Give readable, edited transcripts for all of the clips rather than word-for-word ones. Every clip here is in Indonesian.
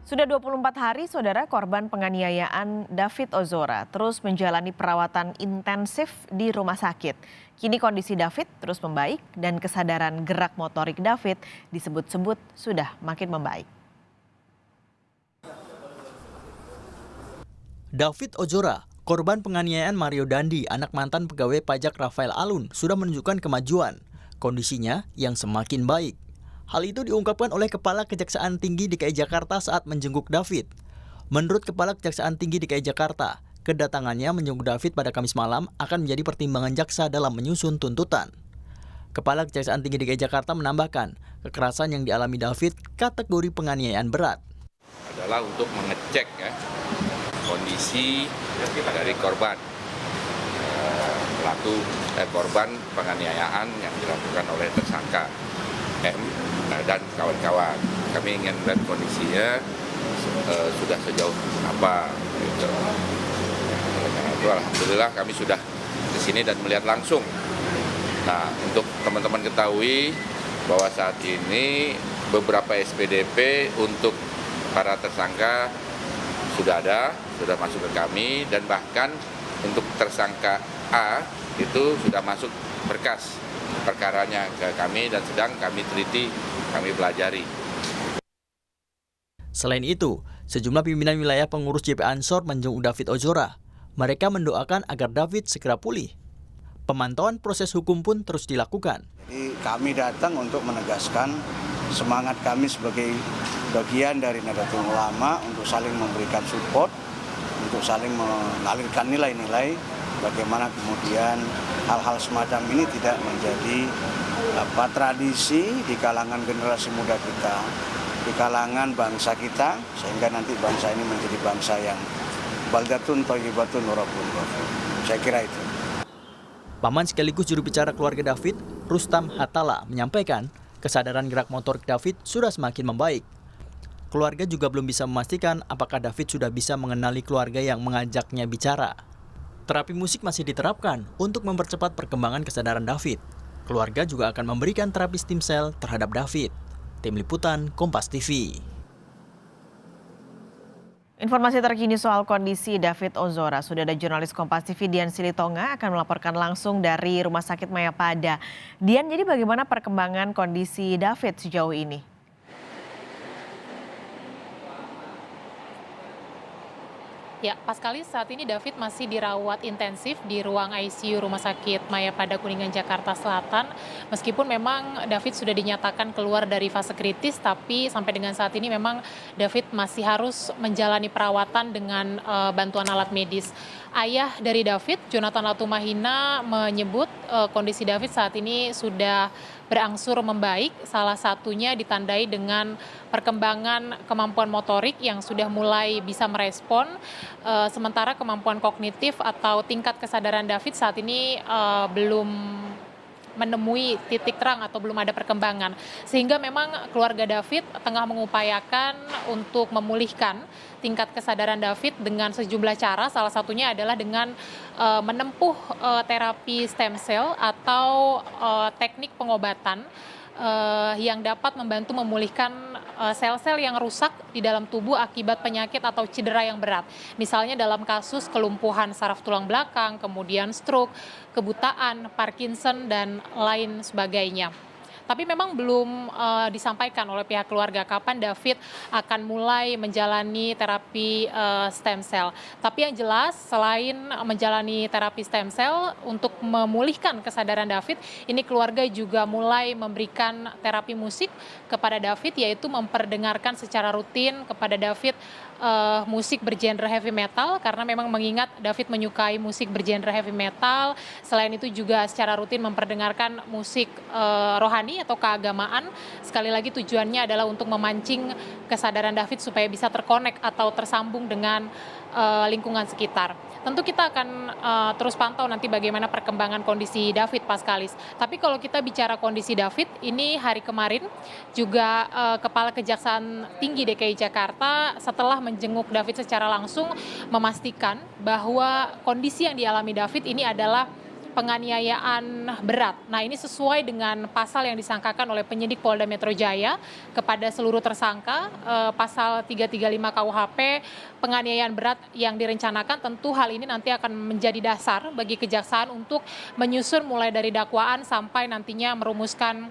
Sudah 24 hari, saudara korban penganiayaan David Ozora terus menjalani perawatan intensif di rumah sakit. Kini kondisi David terus membaik dan kesadaran gerak motorik David disebut-sebut sudah makin membaik. David Ozora, korban penganiayaan Mario Dandi, anak mantan pegawai pajak Rafael Alun, sudah menunjukkan kemajuan. Kondisinya yang semakin baik. Hal itu diungkapkan oleh Kepala Kejaksaan Tinggi DKI Jakarta saat menjenguk David. Menurut Kepala Kejaksaan Tinggi DKI Jakarta, kedatangannya menjenguk David pada Kamis malam akan menjadi pertimbangan jaksa dalam menyusun tuntutan. Kepala Kejaksaan Tinggi DKI Jakarta menambahkan, kekerasan yang dialami David kategori penganiayaan berat. Adalah untuk mengecek kondisi dari korban korban penganiayaan yang dilakukan oleh tersangka M dan kawan-kawan. Kami ingin melihat kondisinya sudah sejauh apa. Gitu. Karena itu alhamdulillah kami sudah di sini dan melihat langsung. Nah, untuk teman-teman ketahui bahwa saat ini beberapa SPDP untuk para tersangka sudah masuk ke kami, dan bahkan untuk tersangka A itu sudah masuk berkas perkaranya ke kami dan sedang kami teliti, kami pelajari. Selain itu, sejumlah pimpinan wilayah pengurus JP Ansor menjenguk David Ozora. Mereka mendoakan agar David segera pulih. Pemantauan proses hukum pun terus dilakukan. Jadi kami datang untuk menegaskan semangat kami sebagai bagian dari Nahdlatul Ulama untuk saling memberikan support, untuk saling mengalirkan nilai-nilai, bagaimana kemudian hal-hal semacam ini tidak menjadi tradisi di kalangan generasi muda kita, di kalangan bangsa kita, sehingga nanti bangsa ini menjadi bangsa yang baldatun thayyibatun wa rabbun ghafur. Saya kira itu. Paman sekaligus juru bicara keluarga David, Rustam Hatala, menyampaikan kesadaran gerak motorik David sudah semakin membaik. Keluarga juga belum bisa memastikan apakah David sudah bisa mengenali keluarga yang mengajaknya bicara. Terapi musik masih diterapkan untuk mempercepat perkembangan kesadaran David. Keluarga juga akan memberikan terapi stem cell terhadap David. Tim Liputan Kompas TV. Informasi terkini soal kondisi David Ozora, sudah ada jurnalis Kompas TV Dian Silitonga akan melaporkan langsung dari Rumah Sakit Mayapada. Dian, jadi bagaimana perkembangan kondisi David sejauh ini? Ya, Paskalis, saat ini David masih dirawat intensif di ruang ICU Rumah Sakit Mayapada Kuningan, Jakarta Selatan. Meskipun memang David sudah dinyatakan keluar dari fase kritis, tapi sampai dengan saat ini memang David masih harus menjalani perawatan dengan bantuan alat medis. Ayah dari David, Jonathan Latumahina, menyebut kondisi David saat ini sudah berangsur membaik, salah satunya ditandai dengan perkembangan kemampuan motorik yang sudah mulai bisa merespon, sementara kemampuan kognitif atau tingkat kesadaran David saat ini belum menemui titik terang atau belum ada perkembangan. Sehingga memang keluarga David tengah mengupayakan untuk memulihkan tingkat kesadaran David dengan sejumlah cara, salah satunya adalah dengan menempuh terapi stem cell atau teknik pengobatan yang dapat membantu memulihkan sel-sel yang rusak di dalam tubuh akibat penyakit atau cedera yang berat. Misalnya dalam kasus kelumpuhan saraf tulang belakang, kemudian stroke, kebutaan, Parkinson, dan lain sebagainya. Tapi memang belum disampaikan oleh pihak keluarga kapan David akan mulai menjalani terapi stem cell. Tapi yang jelas selain menjalani terapi stem cell untuk memulihkan kesadaran David, ini keluarga juga mulai memberikan terapi musik kepada David, yaitu memperdengarkan secara rutin kepada David musik bergenre heavy metal, karena memang mengingat David menyukai musik bergenre heavy metal. Selain itu juga secara rutin memperdengarkan musik rohani atau keagamaan. Sekali lagi tujuannya adalah untuk memancing kesadaran David supaya bisa terkonek atau tersambung dengan lingkungan sekitar. Tentu kita akan terus pantau nanti bagaimana perkembangan kondisi David, Paskalis. Tapi kalau kita bicara kondisi David, ini hari kemarin juga Kepala Kejaksaan Tinggi DKI Jakarta setelah menjenguk David secara langsung memastikan bahwa kondisi yang dialami David ini adalah penganiayaan berat. Nah, ini sesuai dengan pasal yang disangkakan oleh penyidik Polda Metro Jaya kepada seluruh tersangka, pasal 335 KUHP, penganiayaan berat yang direncanakan. Tentu hal ini nanti akan menjadi dasar bagi kejaksaan untuk menyusun mulai dari dakwaan sampai nantinya merumuskan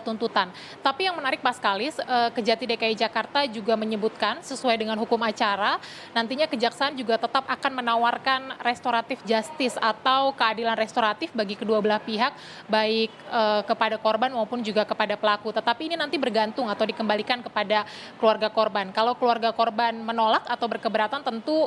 tuntutan. Tapi yang menarik Pak Skalis, Kejati DKI Jakarta juga menyebutkan sesuai dengan hukum acara, nantinya kejaksaan juga tetap akan menawarkan restoratif justice atau keadilan restoratif bagi kedua belah pihak, baik kepada korban maupun juga kepada pelaku. Tetapi ini nanti bergantung atau dikembalikan kepada keluarga korban. Kalau keluarga korban menolak atau berkeberatan, tentu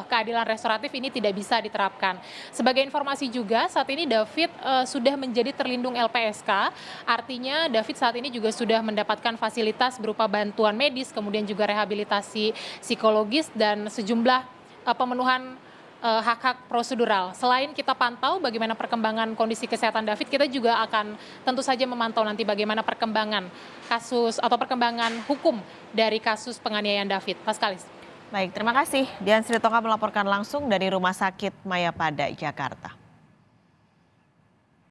keadilan restoratif ini tidak bisa diterapkan. Sebagai informasi juga, saat ini David sudah menjadi terlindung LPSK, artinya David saat ini juga sudah mendapatkan fasilitas berupa bantuan medis, kemudian juga rehabilitasi psikologis dan sejumlah pemenuhan hak-hak prosedural. Selain kita pantau bagaimana perkembangan kondisi kesehatan David, kita juga akan tentu saja memantau nanti bagaimana perkembangan kasus atau perkembangan hukum dari kasus penganiayaan David. Pak Skalis. Baik, terima kasih. Dian Sritonga melaporkan langsung dari Rumah Sakit Mayapada, Jakarta.